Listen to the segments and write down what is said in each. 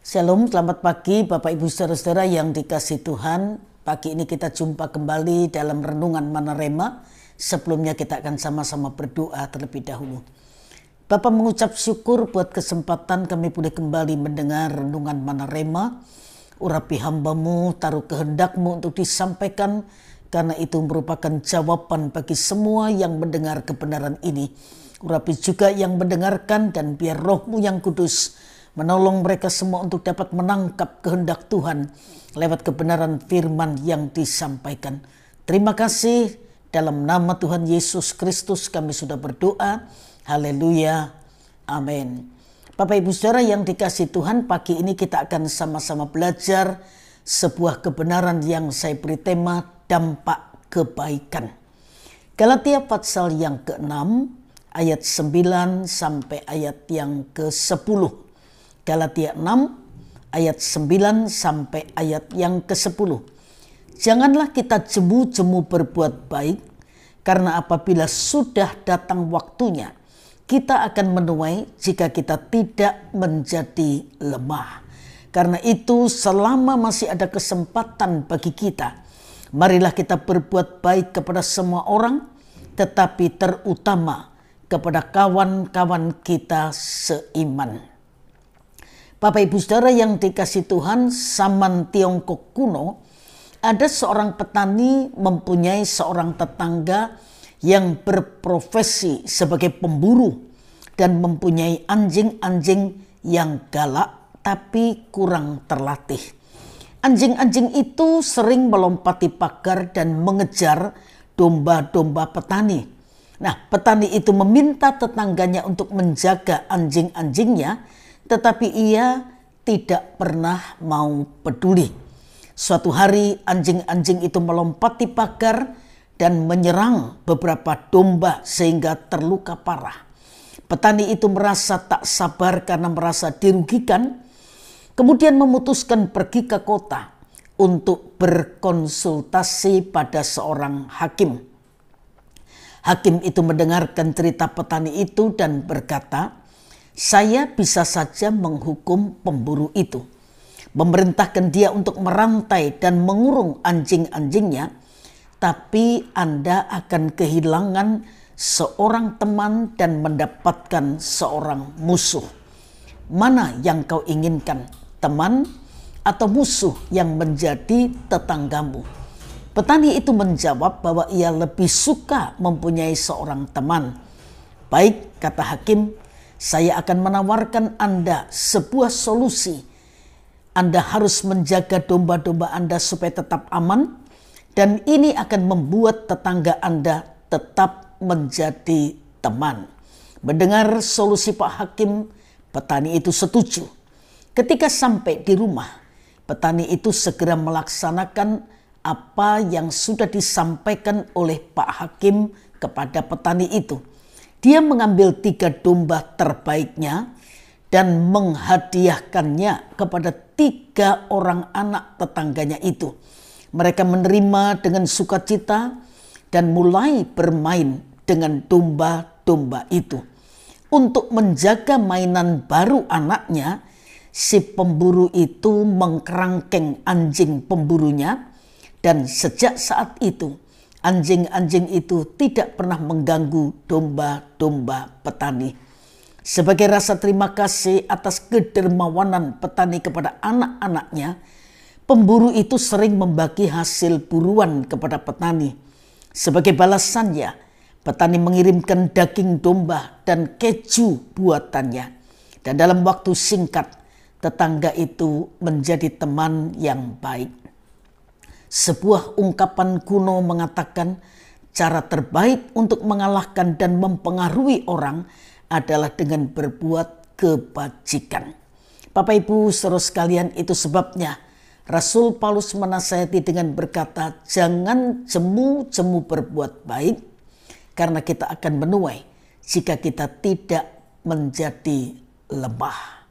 Shalom, selamat pagi Bapak Ibu Saudara-saudara yang dikasihi Tuhan. Pagi ini kita jumpa kembali dalam Renungan Mana Rema. Sebelumnya kita akan sama-sama berdoa terlebih dahulu. Bapak mengucap syukur buat kesempatan kami boleh kembali mendengar Renungan Mana Rema. Urapi hamba-Mu, taruh kehendak-Mu untuk disampaikan, karena itu merupakan jawaban bagi semua yang mendengar kebenaran ini. Urapi juga yang mendengarkan, dan biar Roh-Mu yang kudus menolong mereka semua untuk dapat menangkap kehendak Tuhan lewat kebenaran firman yang disampaikan. Terima kasih, dalam nama Tuhan Yesus Kristus kami sudah berdoa. Haleluya. Amin. Bapak Ibu Saudara yang dikasihi Tuhan, pagi ini kita akan sama-sama belajar sebuah kebenaran yang saya beri tema dampak kebaikan. Galatia pasal yang ke-6 ayat 9 sampai ayat yang ke-10. Galatia 6 ayat 9 sampai ayat yang ke-10. Janganlah kita jemu-jemu berbuat baik, karena apabila sudah datang waktunya, kita akan menuai jika kita tidak menjadi lemah. Karena itu selama masih ada kesempatan bagi kita, marilah kita berbuat baik kepada semua orang, tetapi terutama kepada kawan-kawan kita seiman. Bapak Ibu Saudara yang dikasihi Tuhan, zaman Tiongkok kuno, ada seorang petani mempunyai seorang tetangga yang berprofesi sebagai pemburu dan mempunyai anjing-anjing yang galak tapi kurang terlatih. Anjing-anjing itu sering melompati pagar dan mengejar domba-domba petani. Nah, petani itu meminta tetangganya untuk menjaga anjing-anjingnya, tetapi ia tidak pernah mau peduli. Suatu hari anjing-anjing itu melompati pagar dan menyerang beberapa domba sehingga terluka parah. Petani itu merasa tak sabar karena merasa dirugikan, kemudian memutuskan pergi ke kota untuk berkonsultasi pada seorang hakim. Hakim itu mendengarkan cerita petani itu dan berkata, "Saya bisa saja menghukum pemburu itu, memerintahkan dia untuk merantai dan mengurung anjing-anjingnya, tapi Anda akan kehilangan seorang teman dan mendapatkan seorang musuh. Mana yang kau inginkan, teman atau musuh yang menjadi tetanggamu?" Petani itu menjawab bahwa ia lebih suka mempunyai seorang teman. "Baik," kata hakim, "saya akan menawarkan Anda sebuah solusi. Anda harus menjaga domba-domba Anda supaya tetap aman, dan ini akan membuat tetangga Anda tetap menjadi teman." Mendengar solusi Pak Hakim, petani itu setuju. Ketika sampai di rumah, petani itu segera melaksanakan apa yang sudah disampaikan oleh Pak Hakim kepada petani itu. Dia mengambil 3 domba terbaiknya dan menghadiahkannya kepada 3 orang anak tetangganya itu. Mereka menerima dengan sukacita dan mulai bermain dengan domba-domba itu. Untuk menjaga mainan baru anaknya, si pemburu itu mengkerangkeng anjing pemburunya, dan sejak saat itu anjing-anjing itu tidak pernah mengganggu domba-domba petani. Sebagai rasa terima kasih atas kedermawanan petani kepada anak-anaknya, pemburu itu sering membagi hasil buruan kepada petani. Sebagai balasannya, petani mengirimkan daging domba dan keju buatannya. Dan dalam waktu singkat, tetangga itu menjadi teman yang baik. Sebuah ungkapan kuno mengatakan cara terbaik untuk mengalahkan dan mempengaruhi orang adalah dengan berbuat kebajikan. Bapak Ibu saudara sekalian, itu sebabnya Rasul Paulus menasihati dengan berkata, jangan jemu-jemu berbuat baik, karena kita akan menuai jika kita tidak menjadi lemah.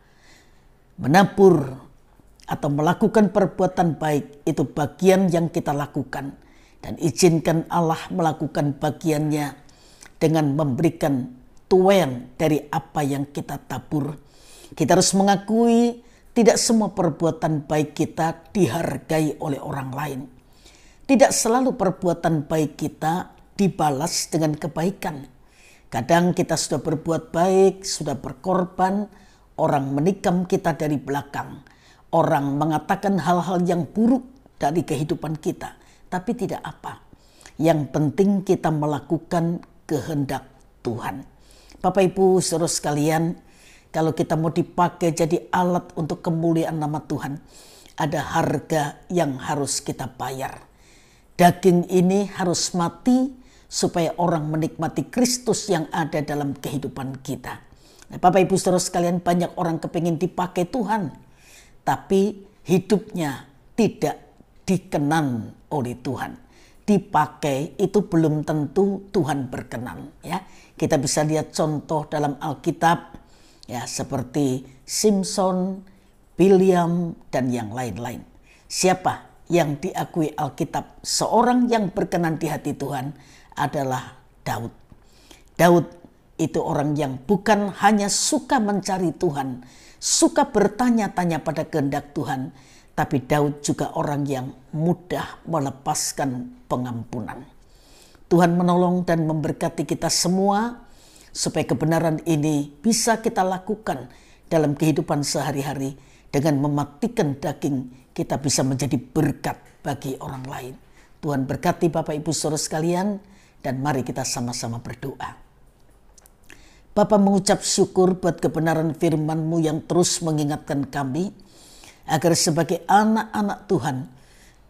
Menabur atau melakukan perbuatan baik itu bagian yang kita lakukan, dan izinkan Allah melakukan bagiannya dengan memberikan tuaian dari apa yang kita tabur. Kita harus mengakui Tidak semua perbuatan baik kita dihargai oleh orang lain. Tidak selalu perbuatan baik kita dibalas dengan kebaikan. Kadang kita sudah berbuat baik, sudah berkorban, orang menikam kita dari belakang. Orang mengatakan hal-hal yang buruk dari kehidupan kita. Tapi tidak apa. Yang penting kita melakukan kehendak Tuhan. Bapak Ibu saudara sekalian, kalau kita mau dipakai jadi alat untuk kemuliaan nama Tuhan, ada harga yang harus kita bayar. Daging ini harus mati supaya orang menikmati Kristus yang ada dalam kehidupan kita. Nah, Bapak Ibu saudara sekalian, banyak orang kepingin dipakai Tuhan, tapi hidupnya tidak dikenan oleh Tuhan. Dipakai itu belum tentu Tuhan berkenan. Ya, kita bisa lihat contoh dalam Alkitab, ya, seperti Simson, Biliam, dan yang lain-lain. Siapa yang diakui Alkitab seorang yang berkenan di hati Tuhan adalah Daud. Daud itu orang yang bukan hanya suka mencari Tuhan, suka bertanya-tanya pada kehendak Tuhan, tapi Daud juga orang yang mudah melepaskan pengampunan. Tuhan menolong dan memberkati kita semua supaya kebenaran ini bisa kita lakukan dalam kehidupan sehari-hari. Dengan mematikan daging, kita bisa menjadi berkat bagi orang lain. Tuhan berkati Bapak Ibu saudara sekalian, dan mari kita sama-sama berdoa. Bapa, mengucap syukur buat kebenaran firman-Mu yang terus mengingatkan kami, agar sebagai anak-anak Tuhan,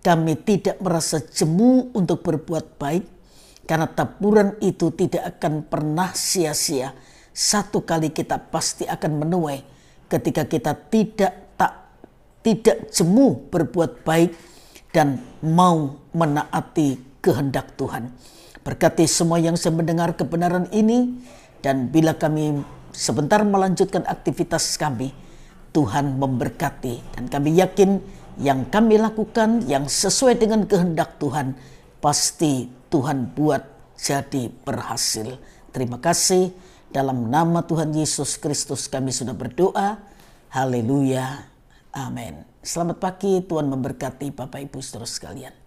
kami tidak merasa jemu untuk berbuat baik, karena taburan itu tidak akan pernah sia-sia. Satu kali kita pasti akan menuai ketika kita tidak jemu berbuat baik dan mau menaati kehendak Tuhan. Berkati semua yang sedang mendengar kebenaran ini, dan bila kami sebentar melanjutkan aktivitas kami, Tuhan memberkati, dan kami yakin yang kami lakukan yang sesuai dengan kehendak Tuhan, pasti Tuhan buat jadi berhasil. Terima kasih, dalam nama Tuhan Yesus Kristus kami sudah berdoa. Haleluya, amin. Selamat pagi, Tuhan memberkati Bapak Ibu saudara sekalian.